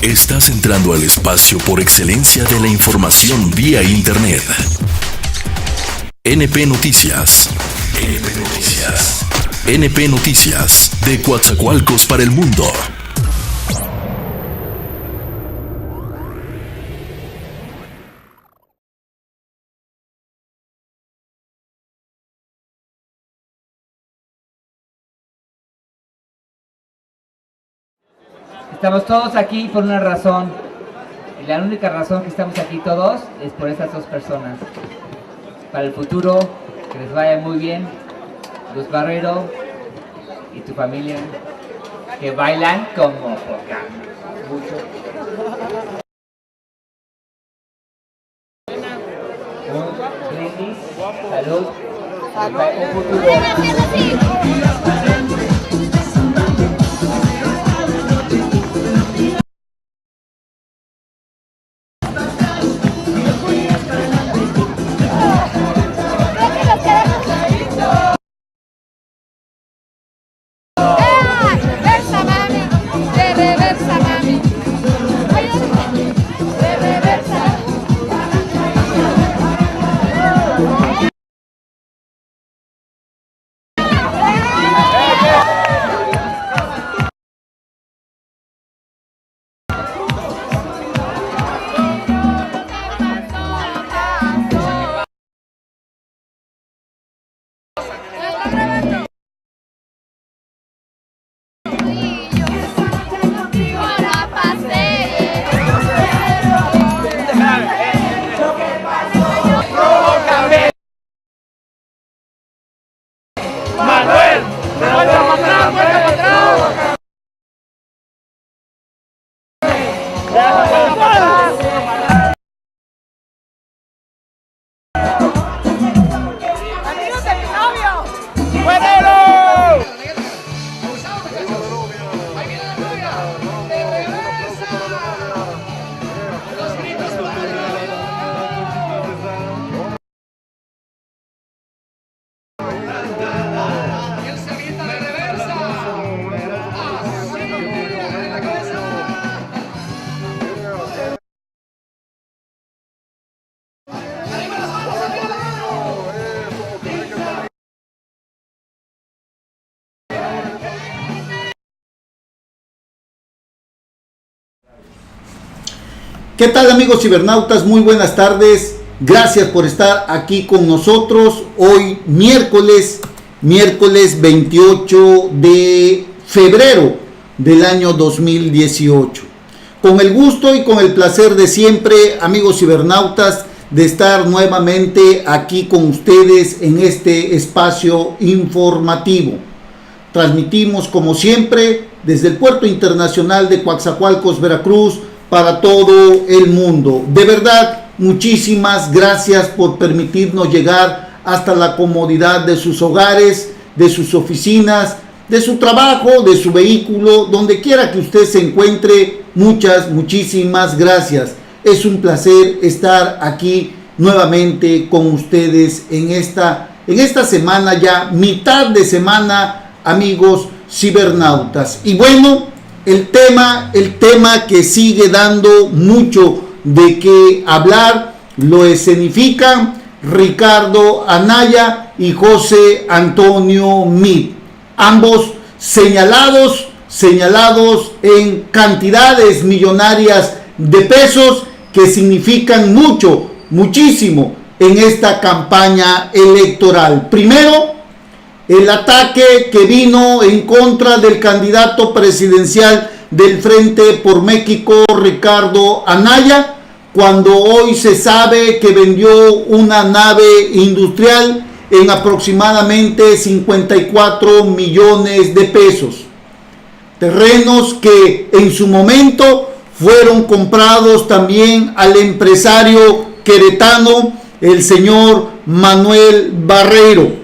Estás entrando al espacio por excelencia de la información vía Internet. NP Noticias. NP Noticias. NP Noticias, de Coatzacoalcos para el mundo. Estamos todos aquí por una razón, y la única razón que estamos aquí todos es por estas dos personas. Para el futuro, que les vaya muy bien, Luz Barrero y tu familia, que bailan como poca, mucho. Un brindis, salud, un futuro. ¿Qué tal, amigos cibernautas? Muy buenas tardes. Gracias por estar aquí con nosotros. Hoy miércoles 28 de febrero del año 2018. Con el gusto y con el placer de siempre, amigos cibernautas, de estar nuevamente aquí con ustedes en este espacio informativo. Transmitimos como siempre desde el Puerto Internacional de Coatzacoalcos, Veracruz, para todo el mundo. De verdad, muchísimas gracias por permitirnos llegar hasta la comodidad de sus hogares, de sus oficinas, de su trabajo, de su vehículo, donde quiera que usted se encuentre. Muchísimas gracias. Es un placer estar aquí nuevamente con ustedes en esta semana, ya mitad de semana, amigos cibernautas. Y bueno, el tema que sigue dando mucho de qué hablar lo escenifican Ricardo Anaya y José Antonio Meade, ambos señalados en cantidades millonarias de pesos que significan muchísimo en esta campaña electoral. Primero, el ataque que vino en contra del candidato presidencial del Frente por México, Ricardo Anaya, cuando hoy se sabe que vendió una nave industrial en aproximadamente 54 millones de pesos. Terrenos que en su momento fueron comprados también al empresario queretano, el señor Manuel Barrero.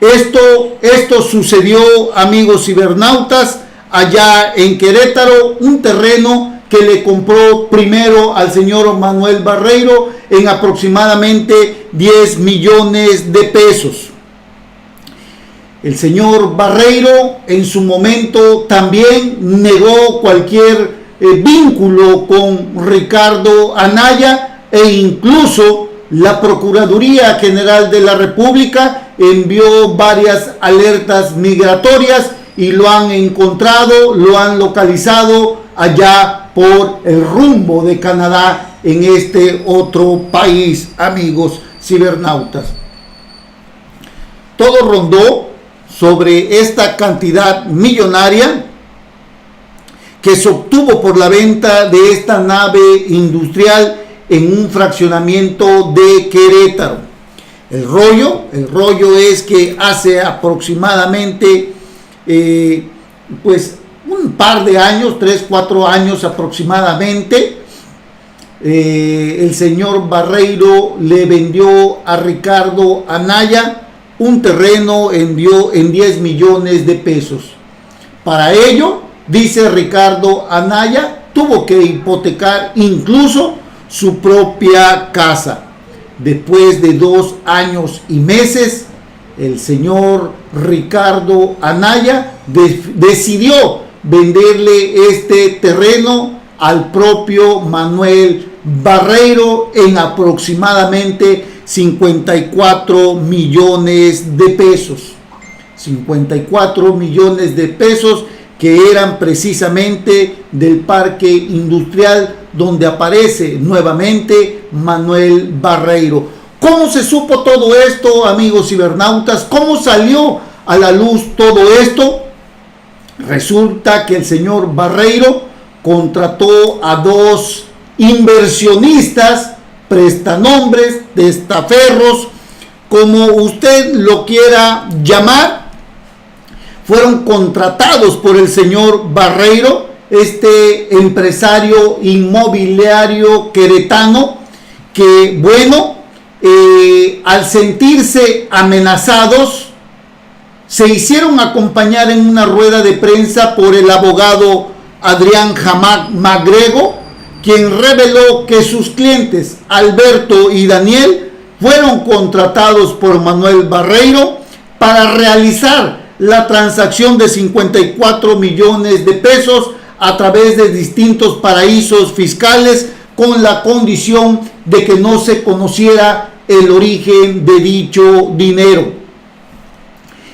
Esto sucedió, amigos cibernautas, allá en Querétaro, un terreno que le compró primero al señor Manuel Barrero en aproximadamente 10 millones de pesos. El señor Barreiro en su momento también negó cualquier vínculo con Ricardo Anaya, e incluso la Procuraduría General de la República envió varias alertas migratorias y lo han encontrado, lo han localizado allá por el rumbo de Canadá, en este otro país, amigos cibernautas. Todo rondó sobre esta cantidad millonaria que se obtuvo por la venta de esta nave industrial en un fraccionamiento de Querétaro. El rollo es que hace aproximadamente pues un par de años, 3-4 años aproximadamente, el señor Barreiro le vendió a Ricardo Anaya un terreno en 10 millones de pesos. Para ello, dice Ricardo Anaya, tuvo que hipotecar incluso su propia casa. Después de 2 años y meses, el señor Ricardo Anaya decidió venderle este terreno al propio Manuel Barreiro en aproximadamente 54 millones de pesos. 54 millones de pesos que eran precisamente del parque industrial donde aparece nuevamente Manuel Barreiro. ¿Cómo se supo todo esto, amigos cibernautas? ¿Cómo salió a la luz todo esto? Resulta que el señor Barreiro contrató a 2 inversionistas, prestanombres, testaferros, como usted lo quiera llamar. Fueron contratados por el señor Barreiro, este empresario inmobiliario queretano, que al sentirse amenazados, se hicieron acompañar en una rueda de prensa por el abogado Adrián Jamac Magrego, quien reveló que sus clientes Alberto y Daniel fueron contratados por Manuel Barreiro para realizar la transacción de 54 millones de pesos a través de distintos paraísos fiscales, con la condición de que no se conociera el origen de dicho dinero.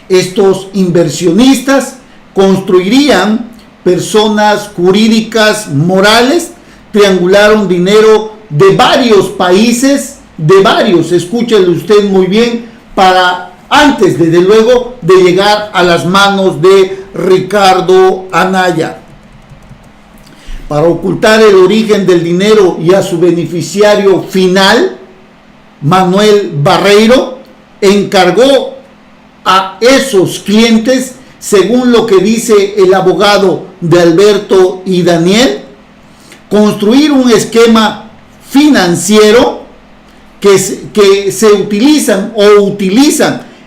Estos inversionistas construirían personas jurídicas morales, triangularon dinero de varios países, escúchelo usted muy bien, para antes, desde luego, de llegar a las manos de Ricardo Anaya. Para ocultar el origen del dinero y a su beneficiario final, Manuel Barreiro encargó a esos clientes, según lo que dice el abogado de Alberto y Daniel, construir un esquema financiero que se utilizan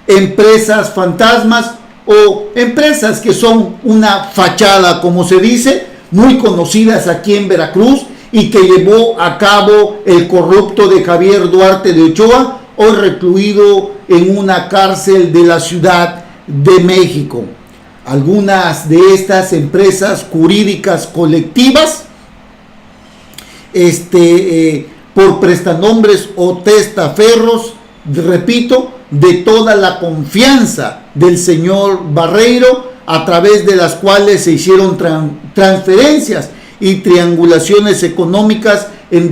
empresas fantasmas o empresas que son una fachada, como se dice, muy conocidas aquí en Veracruz, y que llevó a cabo el corrupto de Javier Duarte de Ochoa, hoy recluido en una cárcel de la Ciudad de México. Algunas de estas empresas jurídicas colectivas, por prestanombres o testaferros, repito, de toda la confianza del señor Barreiro, a través de las cuales se hicieron transferencias y triangulaciones económicas en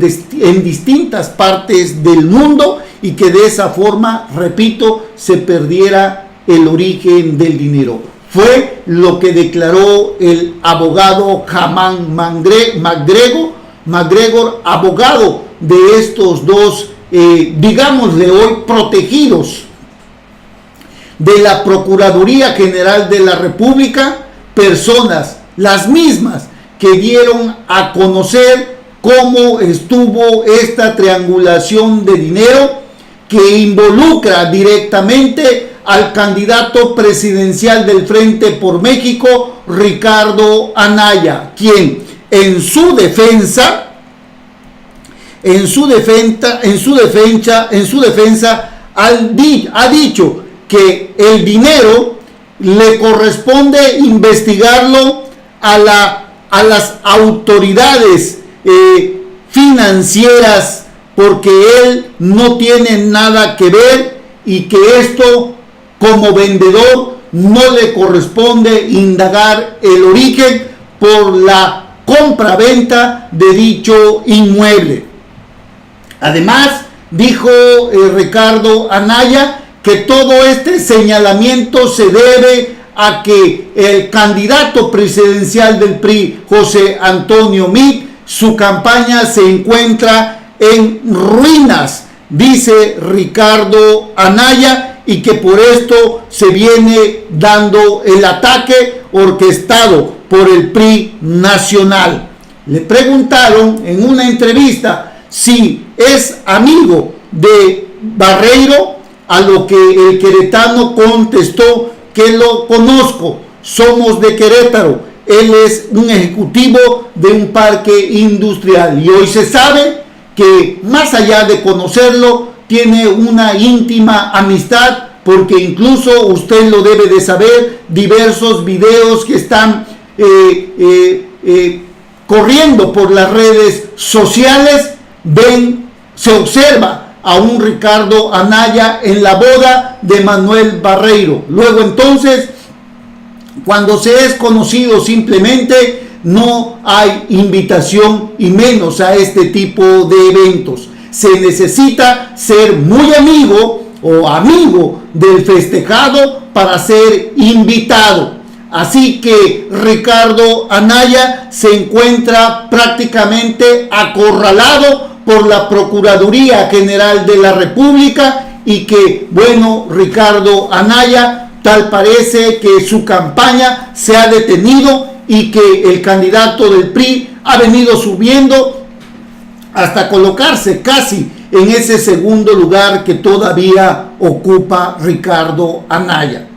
distintas partes del mundo, y que de esa forma, repito, se perdiera el origen del dinero. Fue lo que declaró el abogado Jamán MacGregor, abogado de estos dos, digámosle hoy, protegidos de la Procuraduría General de la República, personas las mismas que dieron a conocer cómo estuvo esta triangulación de dinero que involucra directamente al candidato presidencial del Frente por México, Ricardo Anaya, quien en su defensa ha dicho que el dinero le corresponde investigarlo a a las autoridades financieras, porque él no tiene nada que ver y que esto, como vendedor, no le corresponde indagar el origen por la compra-venta de dicho inmueble. Además, dijo Ricardo Anaya que todo este señalamiento se debe a que el candidato presidencial del PRI, José Antonio Meade, su campaña se encuentra en ruinas, dice Ricardo Anaya, y que por esto se viene dando el ataque orquestado por el PRI nacional. Le preguntaron en una entrevista si es amigo de Barreiro, a lo que el queretano contestó que lo conozco, somos de Querétaro, él es un ejecutivo de un parque industrial y hoy se sabe que más allá de conocerlo tiene una íntima amistad, porque incluso usted lo debe de saber, diversos videos que están corriendo por las redes sociales, se observa a un Ricardo Anaya en la boda de Manuel Barreiro. Luego entonces, cuando se es conocido, simplemente no hay invitación y menos a este tipo de eventos. Se necesita ser muy amigo o amigo del festejado para ser invitado. Así que Ricardo Anaya se encuentra prácticamente acorralado por la Procuraduría General de la República y que, bueno, Ricardo Anaya, tal parece que su campaña se ha detenido y que el candidato del PRI ha venido subiendo hasta colocarse casi en ese segundo lugar que todavía ocupa Ricardo Anaya.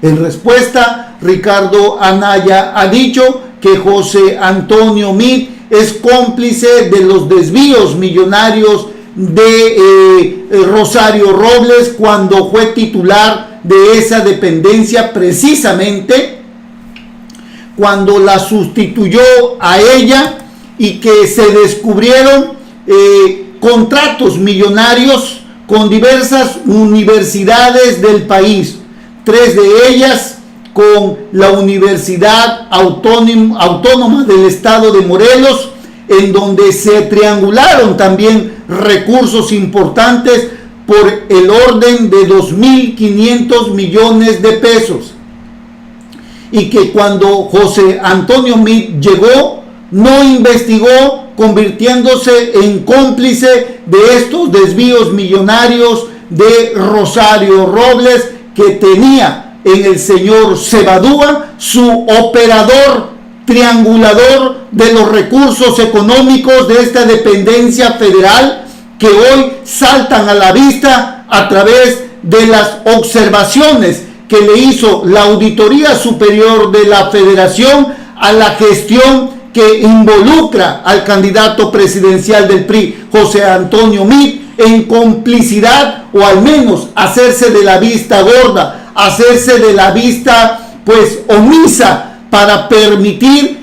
En respuesta, Ricardo Anaya ha dicho que José Antonio Meade es cómplice de los desvíos millonarios de Rosario Robles cuando fue titular de esa dependencia, precisamente cuando la sustituyó a ella, y que se descubrieron contratos millonarios con diversas universidades del país, 3 de ellas con la Universidad Autónoma del Estado de Morelos, en donde se triangularon también recursos importantes por el orden de 2.500 millones de pesos. Y que cuando José Antonio Meade llegó, no investigó, convirtiéndose en cómplice de estos desvíos millonarios de Rosario Robles, que tenía en el señor Cebadúa, su operador triangulador de los recursos económicos de esta dependencia federal, que hoy saltan a la vista a través de las observaciones que le hizo la Auditoría Superior de la Federación a la gestión que involucra al candidato presidencial del PRI, José Antonio Meade, en complicidad, o al menos hacerse de la vista gorda, hacerse de la vista pues omisa, para permitir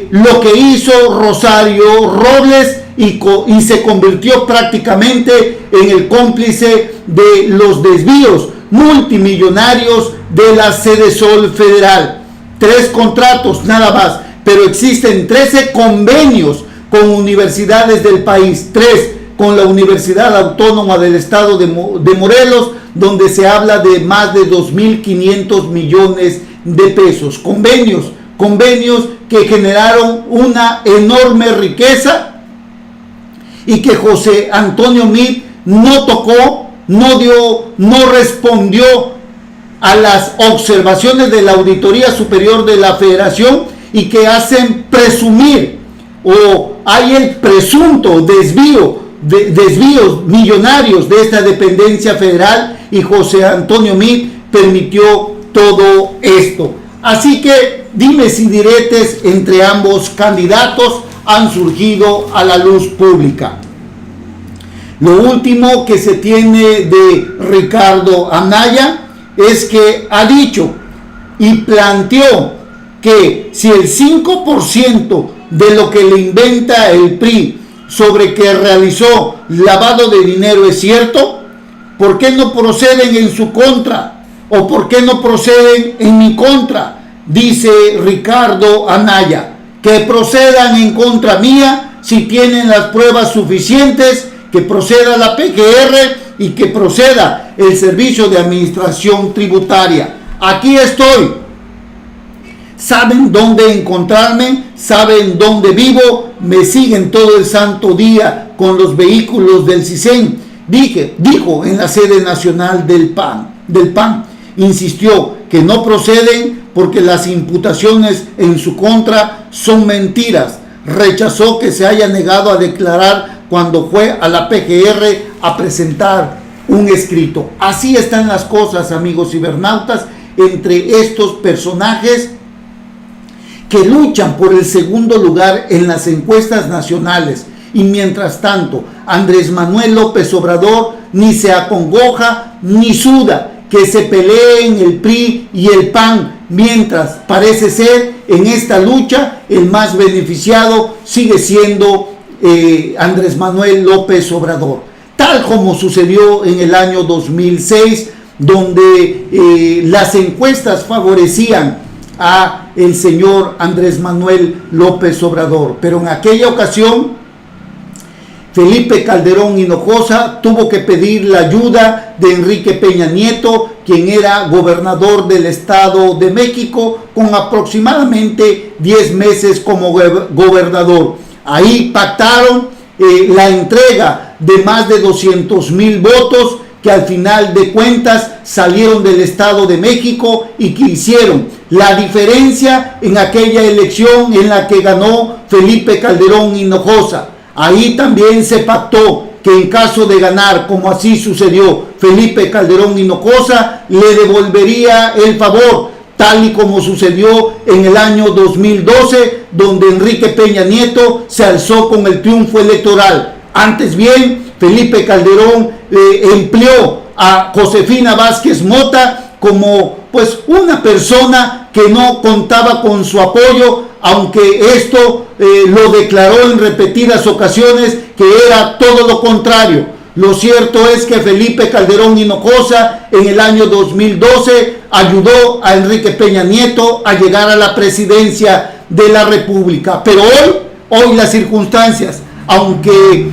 lo que hizo Rosario Robles, y se convirtió prácticamente en el cómplice de los desvíos multimillonarios de la Sedesol Federal. 3 contratos nada más, pero existen 13 convenios con universidades del país, 3 con la Universidad Autónoma del Estado de Morelos, donde se habla de más de 2.500 millones de pesos. Convenios que generaron una enorme riqueza, y que José Antonio Meade no tocó, no respondió a las observaciones de la Auditoría Superior de la Federación, y que hacen presumir, o hay el presunto desvíos millonarios de esta dependencia federal, y José Antonio Meade permitió todo esto. Así que dimes y diretes entre ambos candidatos han surgido a la luz pública. Lo último que se tiene de Ricardo Anaya es que ha dicho y planteó que si el 5% de lo que le inventa el PRI sobre que realizó lavado de dinero es cierto, ¿por qué no proceden en su contra? ¿O por qué no proceden en mi contra? Dice Ricardo Anaya, que procedan en contra mía si tienen las pruebas suficientes, que proceda la PGR y que proceda el Servicio de Administración Tributaria. Aquí estoy. Saben dónde encontrarme, saben dónde vivo, me siguen todo el santo día con los vehículos del CISEN. Dijo en la sede nacional del PAN, insistió que no proceden porque las imputaciones en su contra son mentiras. Rechazó que se haya negado a declarar cuando fue a la PGR a presentar un escrito. Así están las cosas, amigos cibernautas, entre estos personajes que luchan por el segundo lugar en las encuestas nacionales. Y mientras tanto, Andrés Manuel López Obrador ni se acongoja ni suda que se peleen el PRI y el PAN, mientras parece ser en esta lucha el más beneficiado sigue siendo Andrés Manuel López Obrador. Tal como sucedió en el año 2006, donde las encuestas favorecían a el señor Andrés Manuel López Obrador. Pero en aquella ocasión, Felipe Calderón Hinojosa tuvo que pedir la ayuda de Enrique Peña Nieto, quien era gobernador del Estado de México, con aproximadamente 10 meses como gobernador. Ahí pactaron la entrega de más de 200,000 votos que al final de cuentas salieron del Estado de México y que hicieron la diferencia en aquella elección en la que ganó Felipe Calderón Hinojosa. Ahí también se pactó que en caso de ganar, como así sucedió, Felipe Calderón Hinojosa le devolvería el favor, tal y como sucedió en el año 2012, donde Enrique Peña Nieto se alzó con el triunfo electoral. Antes bien, Felipe Calderón empleó a Josefina Vázquez Mota como pues una persona que no contaba con su apoyo, aunque esto lo declaró en repetidas ocasiones que era todo lo contrario. Lo cierto es que Felipe Calderón Hinojosa en el año 2012 ayudó a Enrique Peña Nieto a llegar a la presidencia de la República. Pero hoy las circunstancias, aunque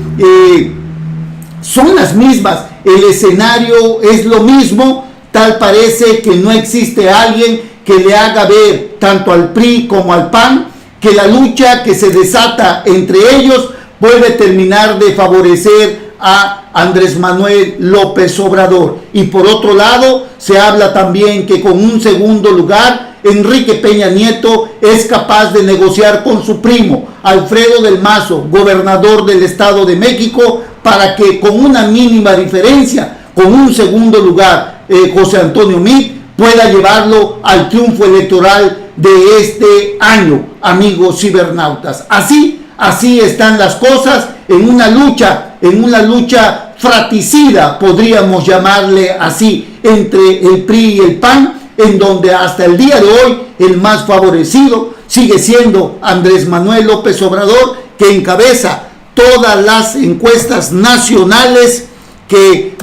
son las mismas, el escenario es lo mismo, tal parece que no existe alguien que le haga ver tanto al PRI como al PAN que la lucha que se desata entre ellos puede terminar de favorecer a Andrés Manuel López Obrador. Y por otro lado, se habla también que con un segundo lugar, Enrique Peña Nieto es capaz de negociar con su primo, Alfredo del Mazo, gobernador del Estado de México, para que con una mínima diferencia, con un segundo lugar, José Antonio Meade, pueda llevarlo al triunfo electoral de este año, amigos cibernautas. Así están las cosas en una lucha fratricida, podríamos llamarle así, entre el PRI y el PAN, en donde hasta el día de hoy el más favorecido sigue siendo Andrés Manuel López Obrador, que encabeza todas las encuestas nacionales que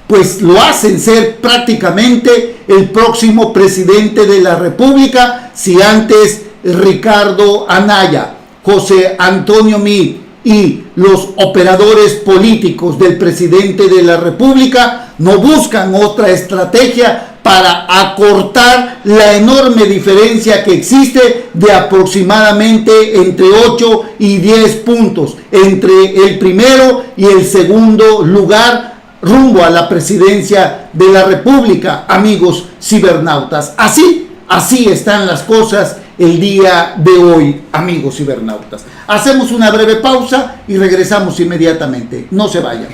pues lo hacen ser prácticamente el próximo presidente de la República, si antes Ricardo Anaya, José Antonio Meade y los operadores políticos del presidente de la República no buscan otra estrategia para acortar la enorme diferencia que existe de aproximadamente entre 8 y 10 puntos entre el primero y el segundo lugar rumbo a la presidencia de la República, amigos cibernautas. Así están las cosas el día de hoy, amigos cibernautas. Hacemos una breve pausa y regresamos inmediatamente. No se vayan.